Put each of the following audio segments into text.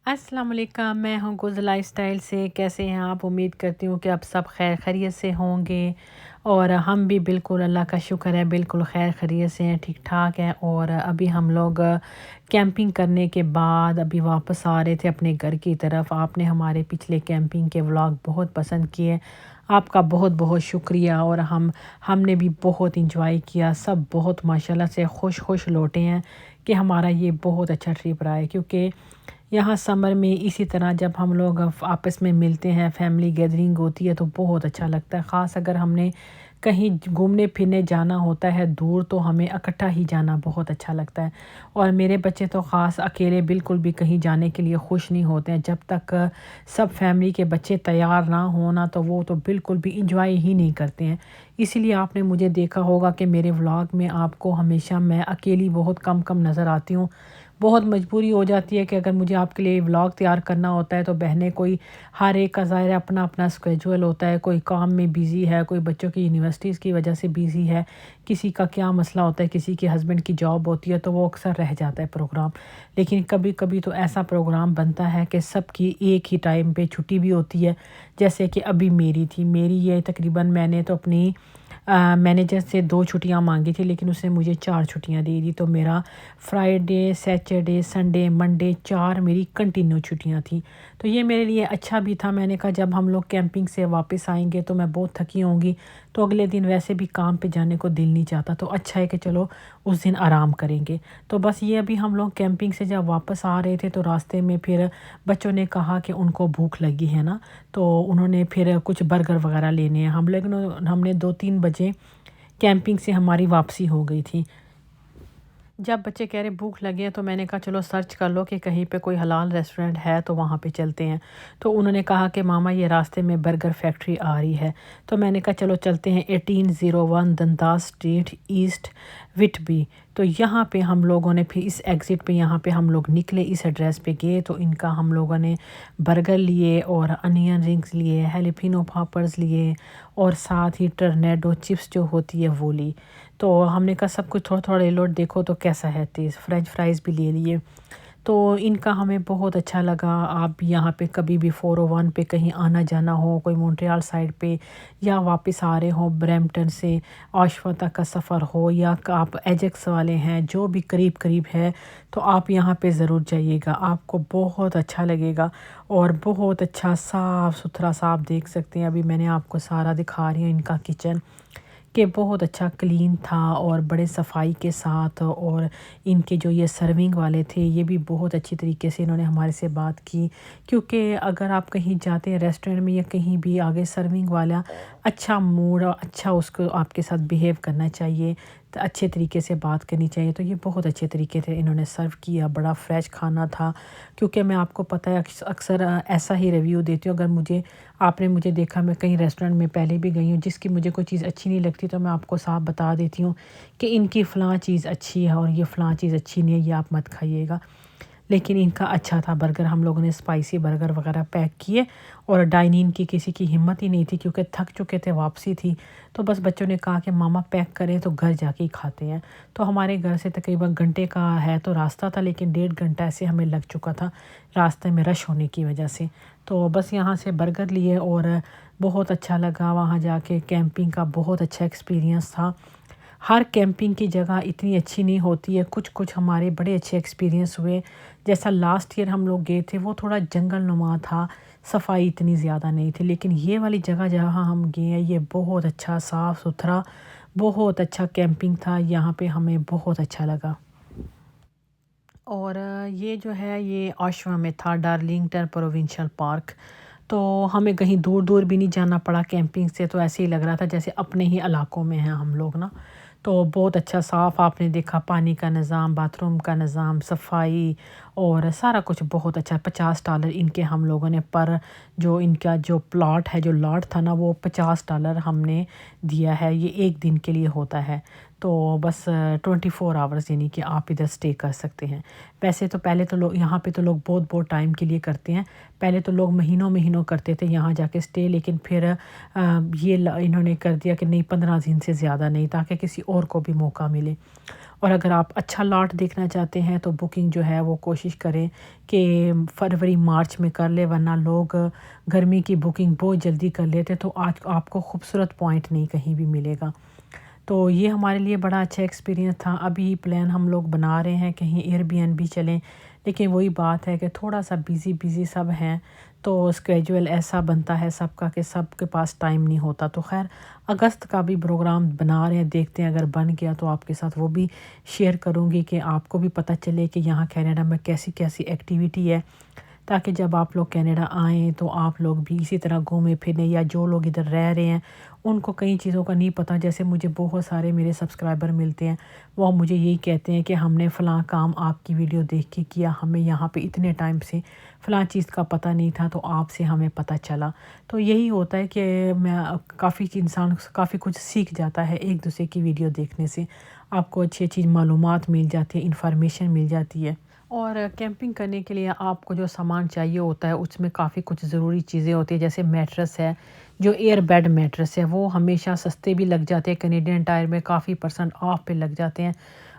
अस्सलाम वालेकुम, मैं हूँ गुज़ लाइफ़स्टाइल से। कैसे हैं आप? उम्मीद करती हूँ कि आप सब खैर खैरियत से होंगे और हम भी बिल्कुल अल्लाह का शुक्र है बिल्कुल खैर खैरियत से हैं, ठीक-ठाक हैं। और अभी हम लोग कैंपिंग करने के बाद अभी वापस आ रहे थे अपने घर की तरफ। आपने हमारे पिछले कैंपिंग के व्लॉग बहुत पसंद किए, आपका बहुत-बहुत शुक्रिया। और हमने भी बहुत एंजॉय किया, सब बहुत माशाल्लाह से खुश-खुश लौटे हैं कि हमारा ये बहुत अच्छा ट्रिप रहा है। क्योंकि यहाँ समर में इसी तरह जब हम लोग आपस में मिलते हैं, फैमिली गैदरिंग होती है तो बहुत अच्छा लगता है। ख़ास अगर हमने कहीं घूमने फिरने जाना होता है दूर तो हमें इकट्ठा ही जाना बहुत अच्छा लगता है। और मेरे बच्चे तो ख़ास अकेले बिल्कुल भी कहीं जाने के लिए खुश नहीं होते हैं। जब तक सब फैमिली के बच्चे तैयार ना हो ना तो वो तो बिल्कुल भी इंजॉय ही नहीं करते हैं। इसीलिए आपने मुझे देखा होगा कि मेरे व्लॉग में आपको हमेशा मैं अकेली बहुत कम-कम नज़र आती हूँ। बहुत मजबूरी हो जाती है कि अगर मुझे आपके लिए व्लॉग तैयार करना होता है तो बहनें कोई हर एक का ज़ाहिर है अपना-अपना स्केड्यूल होता है, कोई काम में बिज़ी है, कोई बच्चों की यूनिवर्सिटीज़ की वजह से बिज़ी है, किसी का क्या मसला होता है, किसी के हस्बैंड की जॉब होती है तो वो अक्सर रह जाता है प्रोग्राम। लेकिन कभी-कभी तो ऐसा प्रोग्राम बनता है कि सबकी एक ही टाइम पे छुट्टी भी होती है, जैसे कि अभी मेरी थी। मेरी ये तकरीबन मैंने तो अपनी मैनेजर से 2 छुट्टियाँ माँगी थी लेकिन उसने मुझे 4 छुट्टियाँ दे दी। तो मेरा फ्राइडे, सैटरडे, संडे, मंडे 4 मेरी कंटिन्यू छुट्टियाँ थी। तो ये मेरे लिए अच्छा भी था। मैंने कहा जब हम लोग कैंपिंग से वापस आएँगे तो मैं बहुत थकी होंगी, तो अगले दिन वैसे भी काम पे जाने को दिल नहीं चाहता, तो अच्छा है कि चलो उस दिन आराम करेंगे। तो बस ये अभी हम लोग कैंपिंग से जब वापस आ रहे थे तो रास्ते में फिर बच्चों ने कहा कि उनको भूख लगी है ना, तो उन्होंने फिर कुछ बर्गर वग़ैरह लेने हैं। हमने 2-3 बजे कैंपिंग से हमारी वापसी हो गई थी। जब बच्चे कह रहे भूख लगी है तो मैंने कहा चलो सर्च कर लो कि कहीं पे कोई हलाल रेस्टोरेंट है तो वहाँ पे चलते हैं। तो उन्होंने कहा कि मामा ये रास्ते में बर्गर फैक्ट्री आ रही है। तो मैंने कहा चलो चलते हैं 1801 दंदास स्ट्रीट ईस्ट विटबी। तो यहाँ पे हम लोगों ने फिर इस एग्ज़िट पे यहाँ पे हम लोग निकले, इस एड्रेस पे गए तो इनका हम लोगों ने बर्गर लिए और अनियन रिंग्स लिए, हैलीपिनो पॉपर्स लिए और साथ ही टर्नेडो चिप्स जो होती है वो ली। तो हमने कहा सब कुछ थोड़ा-थोड़ा ले लो, देखो तो कैसा है टेस्ट। फ्रेंच फ्राइज़ भी ले लिए। तो इनका हमें बहुत अच्छा लगा। आप भी यहाँ पे कभी भी 401 पे कहीं आना-जाना हो, कोई मॉन्ट्रियल साइड पे या वापस आ रहे हो ब्रैम्पटन से ओशवा तक का सफ़र हो या आप एजेक्स वाले हैं, जो भी करीब-करीब है, तो आप यहाँ पे ज़रूर जाइएगा। आपको बहुत अच्छा लगेगा और बहुत अच्छा साफ़-सुथरा सा आप देख सकते हैं। अभी मैंने आपको सारा दिखा रही हूँ इनका किचन कि बहुत अच्छा क्लीन था और बड़े सफाई के साथ। और इनके जो ये सर्विंग वाले थे ये भी बहुत अच्छी तरीके से इन्होंने हमारे से बात की। क्योंकि अगर आप कहीं जाते हैं रेस्टोरेंट में या कहीं भी आगे सर्विंग वाला अच्छा मूड और अच्छा उसको आपके साथ बिहेव करना चाहिए, तो अच्छे तरीके से बात करनी चाहिए। तो ये बहुत अच्छे तरीके से इन्होंने सर्व किया, बड़ा फ्रेश खाना था। क्योंकि मैं आपको पता है अक्सर ऐसा ही रिव्यू देती हूँ। अगर मुझे आपने मुझे देखा मैं कहीं रेस्टोरेंट में पहले भी गई हूँ जिसकी मुझे कोई चीज़ अच्छी नहीं लगती तो मैं आपको साफ बता देती हूँ कि इनकी फ़लाँ चीज़ अच्छी है और ये फ़लाँ चीज़ अच्छी नहीं है, ये आप मत खाइएगा। लेकिन इनका अच्छा था बर्गर। हम लोगों ने स्पाइसी बर्गर वगैरह पैक किए और डाइनिंग की किसी की हिम्मत ही नहीं थी क्योंकि थक चुके थे, वापसी थी। तो बस बच्चों ने कहा कि मामा पैक करें तो घर जाके ही खाते हैं। तो हमारे घर से तकरीबन घंटे का है तो रास्ता था लेकिन 1.5 घंटा ऐसे हमें लग चुका था रास्ते में रश होने की वजह से। तो बस यहाँ से बर्गर लिए और बहुत अच्छा लगा वहाँ जाके। कैंपिंग का बहुत अच्छा एक्सपीरियंस था। हर कैंपिंग की जगह इतनी अच्छी नहीं होती है, कुछ-कुछ हमारे बड़े अच्छे एक्सपीरियंस हुए। जैसा लास्ट ईयर हम लोग गए थे वो थोड़ा जंगल नुमा था, सफाई इतनी ज़्यादा नहीं थी। लेकिन ये वाली जगह जहाँ हम गए हैं ये बहुत अच्छा साफ-सुथरा, बहुत अच्छा कैंपिंग था। यहाँ पे हमें बहुत अच्छा लगा। और ये जो है ये ओशवा में था, डार्लिंगटन प्रोविंशियल पार्क। तो हमें कहीं दूर-दूर भी नहीं जाना पड़ा कैंपिंग से, तो ऐसे ही लग रहा था जैसे अपने ही इलाकों में हैं हम लोग ना। तो बहुत अच्छा साफ़ आपने देखा पानी का निज़ाम, बाथरूम का निज़ाम, सफाई और सारा कुछ बहुत अच्छा। $50 इनके हम लोगों ने पर जो इनका जो प्लॉट है, जो लॉट था ना वो $50 हमने दिया है। ये 1 दिन के लिए होता है। तो बस 24 आवर्स यानी कि आप इधर स्टे कर सकते हैं। वैसे तो पहले तो लोग यहाँ पे तो लोग बहुत-बहुत टाइम के लिए करते हैं। पहले तो लोग महीनों-महीनों करते थे यहाँ जाके स्टे, लेकिन फिर ये इन्होंने कर दिया कि नहीं 15 दिन से ज़्यादा नहीं, ताकि किसी और को भी मौका मिले। اور اگر آپ اچھا لاٹ دیکھنا چاہتے ہیں تو بکنگ جو ہے وہ کوشش کریں کہ فروری مارچ میں کر لے، ورنہ لوگ گرمی کی بکنگ بہت جلدی کر لیتے تو آج آپ کو خوبصورت پوائنٹ نہیں کہیں بھی ملے گا۔ تو یہ ہمارے لیے بڑا اچھا ایکسپیرینس تھا۔ ابھی پلان ہم لوگ بنا رہے ہیں کہیں ایئر بی این بی چلیں، لیکن وہی بات ہے کہ تھوڑا سا بیزی سب ہیں، تو اسکیجول ایسا بنتا ہے سب کا کہ سب کے پاس ٹائم نہیں ہوتا۔ تو خیر اگست کا بھی پروگرام بنا رہے ہیں، دیکھتے ہیں اگر بن گیا تو آپ کے ساتھ وہ بھی شیئر کروں گی کہ آپ کو بھی پتہ چلے کہ یہاں کینیڈا میں کیسی کیسی ایکٹیویٹی ہے، تاکہ جب آپ لوگ کینیڈا آئیں تو آپ لوگ بھی اسی طرح گھومیں پھریں، یا جو لوگ ادھر رہ رہے ہیں ان کو کئی چیزوں کا نہیں پتہ۔ جیسے مجھے بہت سارے میرے سبسکرائبر ملتے ہیں، وہ مجھے یہی کہتے ہیں کہ ہم نے فلاں کام آپ کی ویڈیو دیکھ کے کیا، ہمیں یہاں پہ اتنے ٹائم سے فلاں چیز کا پتہ نہیں تھا تو آپ سے ہمیں پتہ چلا۔ تو یہی ہوتا ہے کہ انسان کافی کچھ سیکھ جاتا ہے ایک دوسرے کی ویڈیو دیکھنے سے، آپ کو اچھی اچھی معلومات مل جاتی ہے، انفارمیشن مل جاتی ہے۔ اور کیمپنگ کرنے کے لیے آپ کو جو سامان چاہیے ہوتا ہے اس میں کافی کچھ ضروری چیزیں ہوتی ہیں، جیسے میٹرس ہے، جو ایئر بیڈ میٹرس ہے وہ ہمیشہ سستے بھی لگ جاتے ہیں، کینیڈین ٹائر میں کافی % آف پہ لگ جاتے ہیں،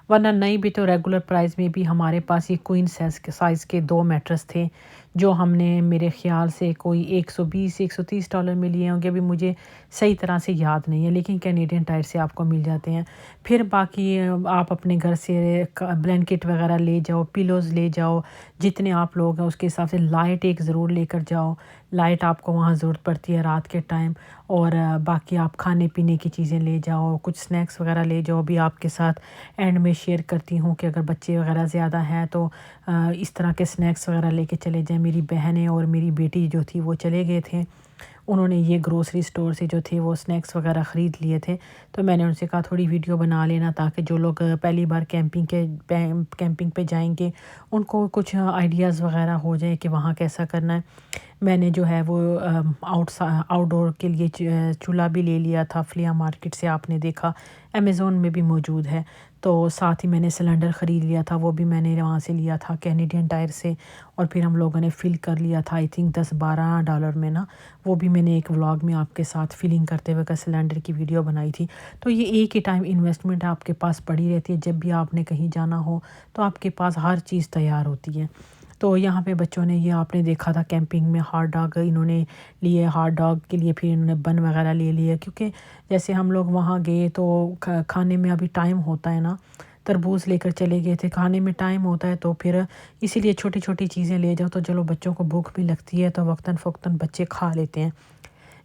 ورنہ نہیں بھی تو ریگولر پرائز میں بھی ہمارے پاس یہ کوئن سائز کے 2 میٹرس تھے جو ہم نے میرے خیال سے کوئی $120-130 میں لیے ہوں گے، ابھی مجھے صحیح طرح سے یاد نہیں ہے، لیکن کینیڈین ٹائر سے آپ کو مل جاتے ہیں۔ پھر باقی آپ اپنے گھر سے بلینکٹ وغیرہ لے جاؤ، پیلوز لے جاؤ، جتنے آپ لوگ ہیں اس کے حساب سے لائٹ ایک ضرور لے کر جاؤ، لائٹ آپ کو وہاں ضرورت پڑتی ہے رات کے ٹائم، اور باقی آپ کھانے پینے کی چیزیں لے جاؤ، کچھ سنیکس وغیرہ لے جاؤ۔ بھی آپ کے ساتھ اینڈ میں شیئر کرتی ہوں کہ اگر بچے وغیرہ زیادہ ہیں تو اس طرح کے سنیکس وغیرہ لے کے چلے جائیں۔ میری بہنیں اور میری بیٹی جو تھی وہ چلے گئے تھے، انہوں نے یہ گروسری سٹور سے جو تھے وہ سنیکس وغیرہ خرید لیے تھے، تو میں نے ان سے کہا تھوڑی ویڈیو بنا لینا تاکہ جو لوگ پہلی بار کیمپنگ پہ جائیں گے ان کو کچھ آئیڈیاز وغیرہ ہو جائے کہ وہاں کیسا کرنا ہے۔ میں نے جو ہے وہ آؤٹ ڈور کے لیے چولہا بھی لے لیا تھا فلیا مارکیٹ سے، آپ نے دیکھا امیزون میں بھی موجود ہے، تو ساتھ ہی میں نے سلنڈر خرید لیا تھا، وہ بھی میں نے وہاں سے لیا تھا کینیڈین ٹائر سے، اور پھر ہم لوگوں نے فل کر لیا تھا آئی تھنک $10-12 میں نا، وہ بھی میں نے ایک ولاگ میں آپ کے ساتھ فلنگ کرتے ہوئے کا سلنڈر کی ویڈیو بنائی تھی۔ تو یہ ایک ہی ٹائم انویسٹمنٹ آپ کے پاس پڑی رہتی ہے، جب بھی آپ نے کہیں جانا ہو تو آپ کے پاس ہر چیز تیار ہوتی ہے۔ تو یہاں پہ بچوں نے یہ آپ نے دیکھا تھا کیمپنگ میں ہاٹ ڈاگ انہوں نے لیے، ہاٹ ڈاگ کے لیے پھر انہوں نے بن وغیرہ لے لیے، کیونکہ جیسے ہم لوگ وہاں گئے تو کھانے میں ابھی ٹائم ہوتا ہے نا، تربوز لے کر چلے گئے تھے، کھانے میں ٹائم ہوتا ہے تو پھر اسی لیے چھوٹی چھوٹی چیزیں لے جاؤ تو چلو بچوں کو بھوک بھی لگتی ہے تو وقتاً فوقتاً بچے کھا لیتے ہیں۔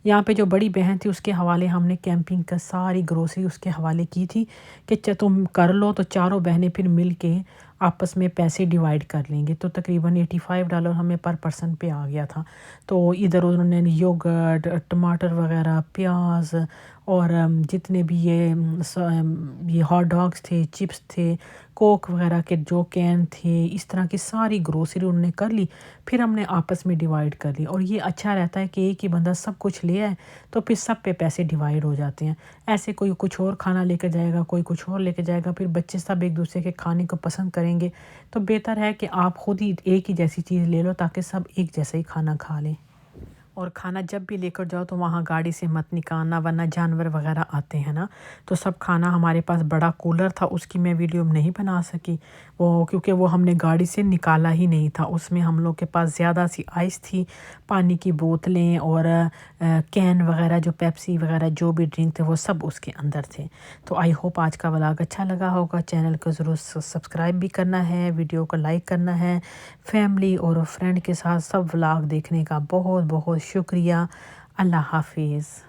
یہاں پہ جو بڑی بہن تھی اس کے حوالے ہم نے کیمپنگ کا ساری گروسری اس کے حوالے کی تھی کہ تم کر لو، تو چاروں بہنیں پھر مل کے آپس میں پیسے ڈیوائڈ کر لیں گے، تو تقریباً $85 ہمیں پر پرسن پہ آ گیا تھا۔ تو ادھر انہوں نے یوگرٹ، ٹماٹر وغیرہ، پیاز، اور جتنے بھی یہ ہاٹ ڈاگس تھے، چپس تھے، کوک وغیرہ کے جو کین تھے، اس طرح کی ساری گروسری انہوں نے کر لی، پھر ہم نے آپس میں ڈیوائڈ کر لی، اور یہ اچھا رہتا ہے کہ ایک ہی بندہ سب کچھ لے آئے تو پھر سب پہ پیسے ڈیوائڈ ہو جاتے ہیں۔ ایسے کوئی کچھ اور کھانا لے کے جائے گا، کوئی کچھ اور لے کے جائے گا، پھر بچے سب ایک دوسرے کے کھانے کو پسند کریں گے، تو بہتر ہے کہ آپ خود ہی ایک ہی جیسی چیز لے لو تاکہ سب ایک جیسا ہی کھانا کھا لیں۔ اور کھانا جب بھی لے کر جاؤ تو وہاں گاڑی سے مت نکالنا، ورنہ جانور وغیرہ آتے ہیں نا، تو سب کھانا ہمارے پاس بڑا کولر تھا، اس کی میں ویڈیو نہیں بنا سکی وہ، کیونکہ وہ ہم نے گاڑی سے نکالا ہی نہیں تھا، اس میں ہم لوگ کے پاس زیادہ سی آئس تھی، پانی کی بوتلیں اور کین وغیرہ جو پیپسی وغیرہ جو بھی ڈرنک تھے وہ سب اس کے اندر تھے۔ تو آئی ہوپ آج کا ولاگ اچھا لگا ہوگا، چینل کو ضرور سبسکرائب بھی کرنا ہے، ویڈیو کو لائک کرنا ہے، فیملی اور فرینڈ کے ساتھ سب ولاگ دیکھنے کا بہت بہت شکریہ۔ اللہ حافظ۔